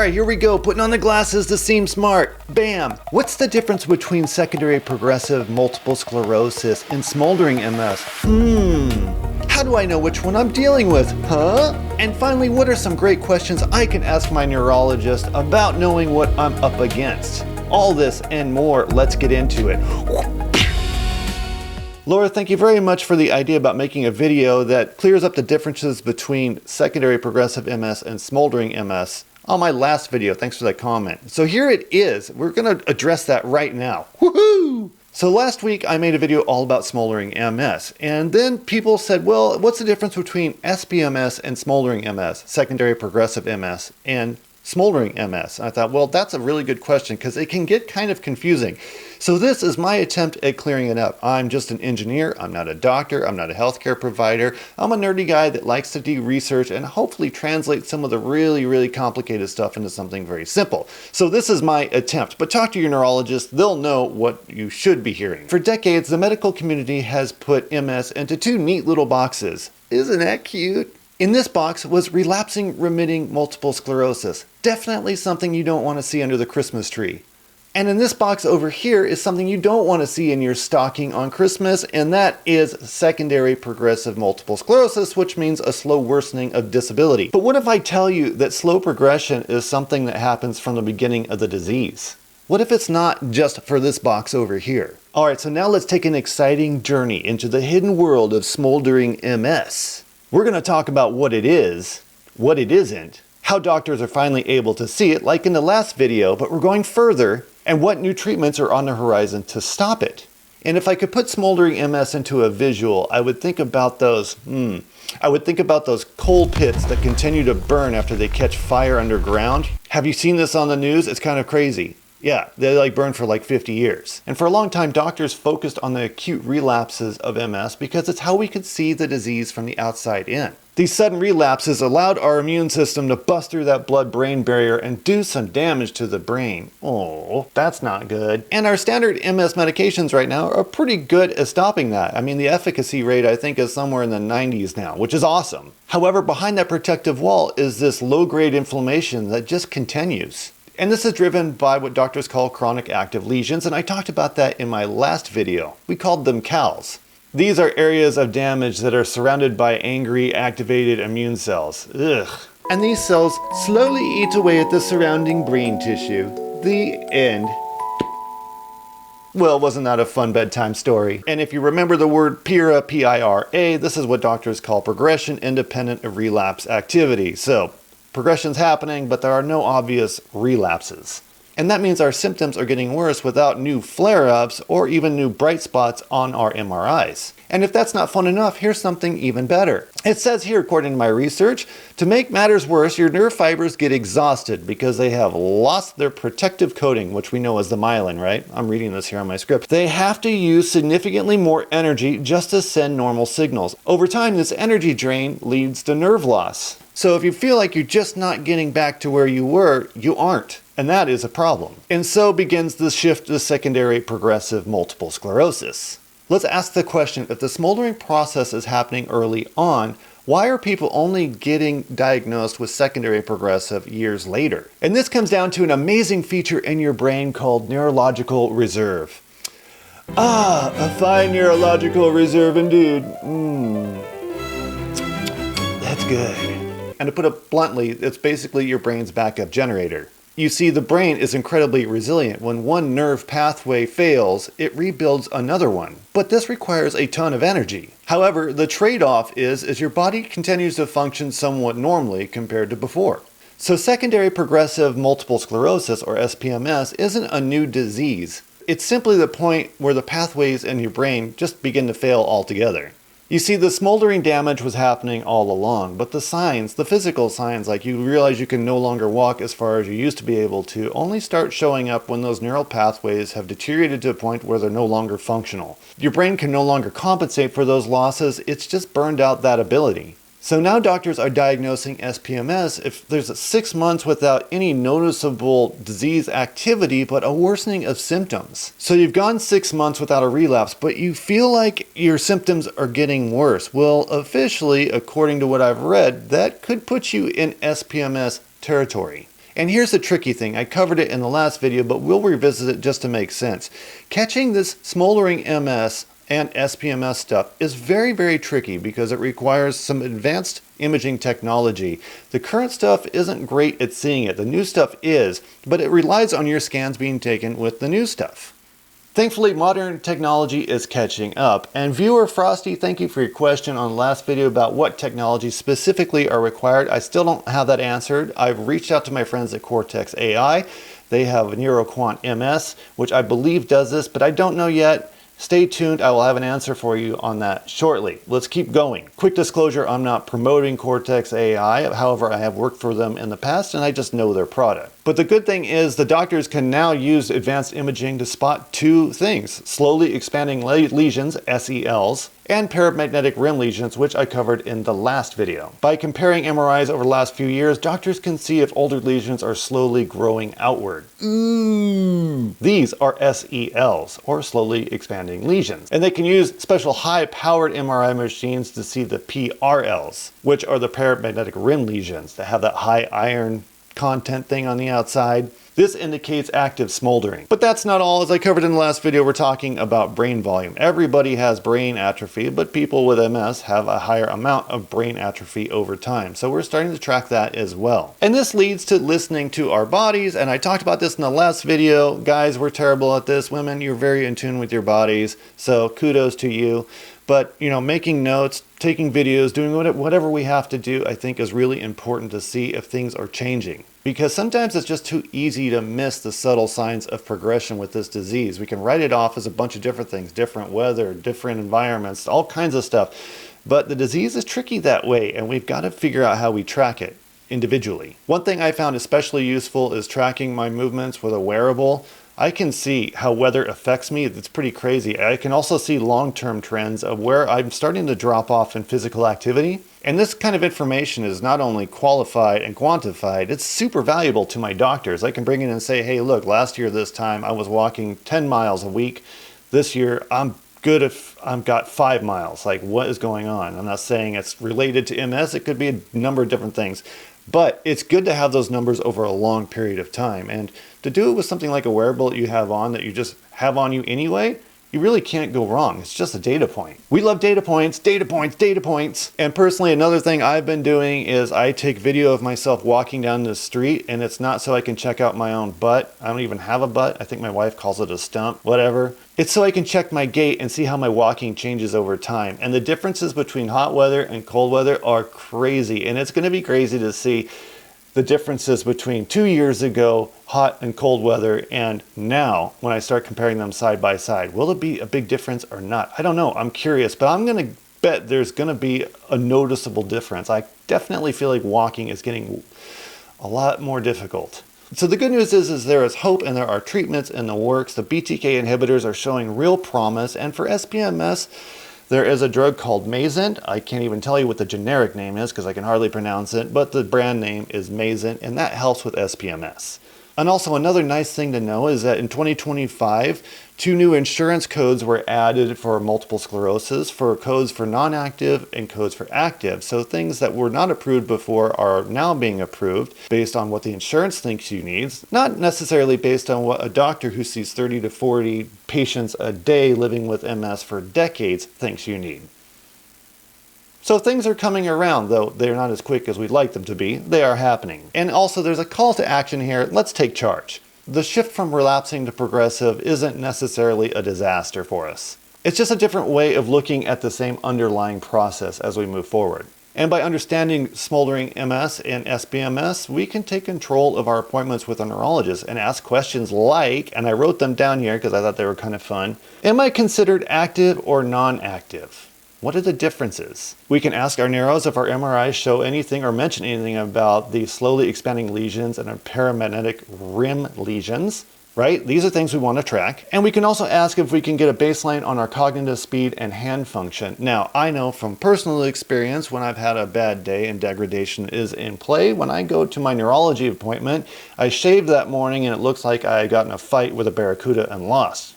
Alright, here we go, putting on the glasses to seem smart. Bam! What's the difference between secondary progressive multiple sclerosis and smoldering MS? How do I know which one I'm dealing with? Huh? And finally, what are some great questions I can ask my neurologist about knowing what I'm up against? All this and more, let's get into it. Laura, thank you very much for the idea about making a video that clears up the differences between secondary progressive MS and smoldering MS on my last video. Thanks for that comment. So here it is. We're going to address that right now. Woohoo! So last week I made a video all about smoldering MS, and then people said, well, what's the difference between SPMS and smoldering MS, secondary progressive MS, and smoldering MS? And I thought, well, that's a really good question because it can get kind of confusing. So this is my attempt at clearing it up. I'm just an engineer. I'm not a doctor. I'm not a healthcare provider. I'm a nerdy guy that likes to do research and hopefully translate some of the really complicated stuff into something very simple. So this is my attempt, but talk to your neurologist. They'll know what you should be hearing. For decades, the medical community has put MS into two neat little boxes. Isn't that cute? In this box was relapsing remitting multiple sclerosis. Definitely something you don't want to see under the Christmas tree. And in this box over here is something you don't want to see in your stocking on Christmas, and that is secondary progressive multiple sclerosis, which means a slow worsening of disability. But what if I tell you that slow progression is something that happens from the beginning of the disease? What if it's not just for this box over here? All right, so now let's take an exciting journey into the hidden world of smoldering MS. We're going to talk about what it is, what it isn't, how doctors are finally able to see it, like in the last video, but we're going further, and what new treatments are on the horizon to stop it. And if I could put smoldering MS into a visual, I would think about those, coal pits that continue to burn after they catch fire underground. Have you seen this on the news? It's kind of crazy. Yeah, they burn for 50 years. And for a long time, doctors focused on the acute relapses of MS because it's how we could see the disease from the outside in. These sudden relapses allowed our immune system to bust through that blood-brain barrier and do some damage to the brain. Oh, that's not good. And our standard MS medications right now are pretty good at stopping that. I mean, the efficacy rate I think is somewhere in the 90s now, which is awesome. However, behind that protective wall is this low-grade inflammation that just continues. And this is driven by what doctors call chronic active lesions, and I talked about that in my last video. We called them CALs. These are areas of damage that are surrounded by angry, activated immune cells. Ugh. And these cells slowly eat away at the surrounding brain tissue. The end. Well, wasn't that a fun bedtime story? And if you remember the word PIRA, P-I-R-A, this is what doctors call progression independent of relapse activity. So, progression's happening, but there are no obvious relapses. And that means our symptoms are getting worse without new flare-ups or even new bright spots on our MRIs. And if that's not fun enough, here's something even better. It says here, according to my research, to make matters worse, your nerve fibers get exhausted because they have lost their protective coating, which we know as the myelin, right? I'm reading this here on my script. They have to use significantly more energy just to send normal signals. Over time, this energy drain leads to nerve loss. So if you feel like you're just not getting back to where you were, you aren't. And that is a problem. And so begins the shift to secondary progressive multiple sclerosis. Let's ask the question, if the smoldering process is happening early on, why are people only getting diagnosed with secondary progressive years later? And this comes down to an amazing feature in your brain called Neurological Reserve. Ah, a fine neurological reserve indeed. That's good. And to put it bluntly, it's basically your brain's backup generator. You see, the brain is incredibly resilient. When one nerve pathway fails, it rebuilds another one. But this requires a ton of energy. However, the trade-off is your body continues to function somewhat normally compared to before. So secondary progressive multiple sclerosis, or SPMS, isn't a new disease. It's simply the point where the pathways in your brain just begin to fail altogether. You see, the smoldering damage was happening all along, but the signs, the physical signs, like you realize you can no longer walk as far as you used to be able to, only start showing up when those neural pathways have deteriorated to a point where they're no longer functional. Your brain can no longer compensate for those losses, it's just burned out that ability. So now doctors are diagnosing SPMS if there's 6 months without any noticeable disease activity, but a worsening of symptoms. So you've gone 6 months without a relapse, but you feel like your symptoms are getting worse. Well, officially, according to what I've read, that could put you in SPMS territory. And here's the tricky thing. I covered it in the last video, but we'll revisit it just to make sense. Catching this smoldering MS and SPMS stuff is very, very tricky because it requires some advanced imaging technology. The current stuff isn't great at seeing it. The new stuff is, but it relies on your scans being taken with the new stuff. Thankfully, modern technology is catching up. And viewer Frosty, thank you for your question on the last video about what technologies specifically are required. I still don't have that answered. I've reached out to my friends at Cortex AI. They have a NeuroQuant MS, which I believe does this, but I don't know yet. Stay tuned, I will have an answer for you on that shortly. Let's keep going. Quick disclosure, I'm not promoting Cortex AI, however I have worked for them in the past and I just know their product. But the good thing is the doctors can now use advanced imaging to spot two things: slowly expanding lesions, SELs, and paramagnetic rim lesions, which I covered in the last video. By comparing MRIs over the last few years, doctors can see if older lesions are slowly growing outward. These are SELs, or slowly expanding lesions. And they can use special high-powered MRI machines to see the PRLs, which are the paramagnetic rim lesions that have that high iron content thing on the outside. This indicates active smoldering. But that's not all. As I covered in the last video, we're talking about brain volume. Everybody has brain atrophy, but people with MS have a higher amount of brain atrophy over time. So we're starting to track that as well. And this leads to listening to our bodies. And I talked about this in the last video. Guys, we're terrible at this. Women, you're very in tune with your bodies. So kudos to you. But, you know, making notes, taking videos, doing whatever we have to do, I think is really important to see if things are changing. Because sometimes it's just too easy to miss the subtle signs of progression with this disease. We can write it off as a bunch of different things, different weather, different environments, all kinds of stuff. But the disease is tricky that way, and we've got to figure out how we track it individually. One thing I found especially useful is tracking my movements with a wearable. I can see how weather affects me. It's pretty crazy. I can also see long-term trends of where I'm starting to drop off in physical activity. And this kind of information is not only qualified and quantified, it's super valuable to my doctors. I can bring in and say, hey, look, last year this time I was walking 10 miles a week. This year I'm good if I've got 5 miles. Like, what is going on? I'm not saying it's related to MS. It could be a number of different things. But it's good to have those numbers over a long period of time. And to do it with something like a wearable that you have on, that you just have on you anyway, you really can't go wrong. It's just a data point. We love data points, data points, data points. And personally, another thing I've been doing is I take video of myself walking down the street, and it's not so I can check out my own butt. I don't even have a butt. I think my wife calls it a stump, whatever. It's so I can check my gait and see how my walking changes over time. And the differences between hot weather and cold weather are crazy. And it's going to be crazy to see the differences between 2 years ago, hot and cold weather, and now when I start comparing them side by side. Will it be a big difference or not? I don't know. I'm curious, but I'm going to bet there's going to be a noticeable difference. I definitely feel like walking is getting a lot more difficult. So the good news is there is hope and there are treatments in the works. The BTK inhibitors are showing real promise, and for SPMS, there is a drug called Mayzent. I can't even tell you what the generic name is because I can hardly pronounce it, but the brand name is Mayzent, and that helps with SPMS. And also another nice thing to know is that in 2025, 2 new insurance codes were added for multiple sclerosis, for codes for non-active and codes for active. So things that were not approved before are now being approved based on what the insurance thinks you need, not necessarily based on what a doctor who sees 30 to 40 patients a day living with MS for decades thinks you need. So things are coming around, though they're not as quick as we'd like them to be. They are happening. And also there's a call to action here. Let's take charge. The shift from relapsing to progressive isn't necessarily a disaster for us. It's just a different way of looking at the same underlying process as we move forward. And by understanding smoldering MS and SPMS, we can take control of our appointments with a neurologist and ask questions like, and I wrote them down here because I thought they were kind of fun, am I considered active or non-active? What are the differences? We can ask our neuros if our MRIs show anything or mention anything about the slowly expanding lesions and our paramagnetic rim lesions, right? These are things we want to track. And we can also ask if we can get a baseline on our cognitive speed and hand function. Now, I know from personal experience when I've had a bad day and degradation is in play, when I go to my neurology appointment, I shaved that morning and it looks like I got in a fight with a barracuda and lost.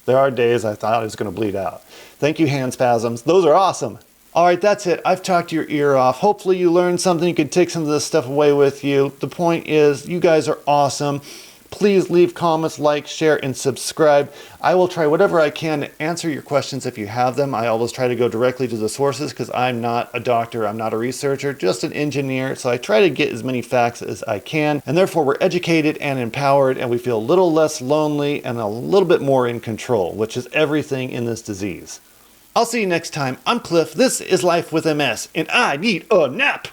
There are days I thought I was going to bleed out. Thank you, hand spasms. Those are awesome. All right, that's it. I've talked your ear off. Hopefully you learned something. You can take some of this stuff away with you. The point is, you guys are awesome. Please leave comments, like, share, and subscribe. I will try whatever I can to answer your questions if you have them. I always try to go directly to the sources because I'm not a doctor, I'm not a researcher, just an engineer. So I try to get as many facts as I can. And therefore we're educated and empowered, and we feel a little less lonely and a little bit more in control, which is everything in this disease. I'll see you next time. I'm Cliff. This is Life with MS, and I need a nap.